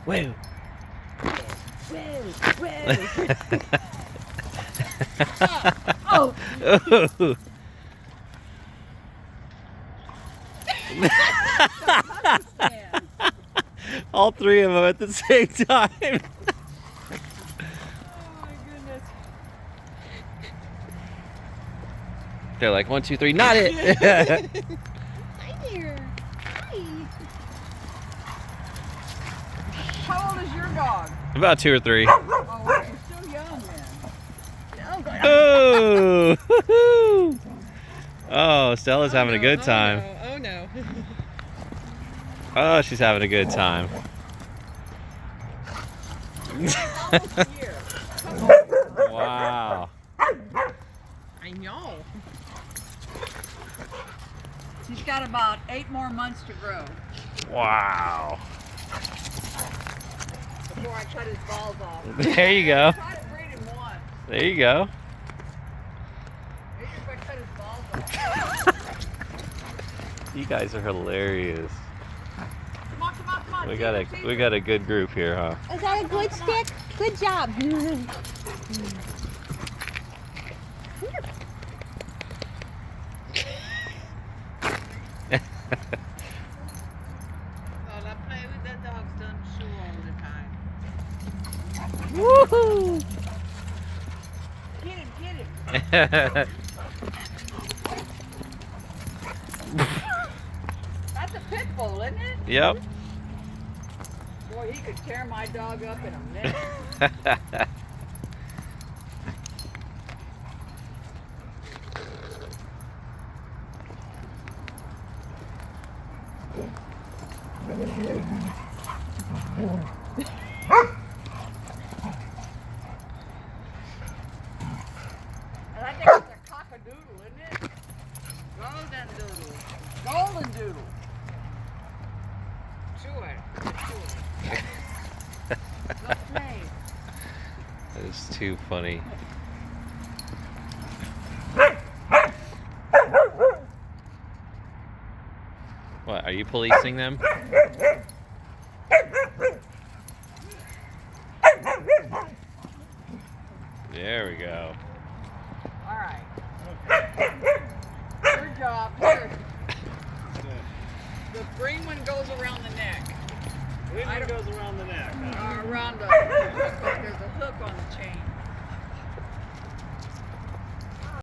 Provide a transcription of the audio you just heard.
Whoa. Oh. Oh. All three of them at the same time. Oh my goodness. They're like, 1, 2, 3, not it. Hi there. Hi. How old is your dog? About 2 or 3. Oh, you're still young then. Oh. Woohoo. Oh, Stella's having a good time. Oh no. Oh, she's having a good time. Wow. I know. She's got about 8 more months to grow Wow. before I cut his balls off. There you go. Try to breed him once. There you go. Maybe if I cut his balls off. You guys are hilarious. Come on, come on, come on. We got a good group here, huh? Is that a good stick? Good job. Well, I play with that dog's done show all the time. Woohoo! Get him, get him. That's a pit bull, isn't it? Yep. Boy, he could tear my dog up in a minute. And I think it's a cockadoodle, isn't it? Golden doodle. Golden doodle. Sure. Go play. That is too funny. What, are you policing them? There we go. All right. Good job. Here. The green one goes around the neck. Green one goes around the neck. Huh? Around the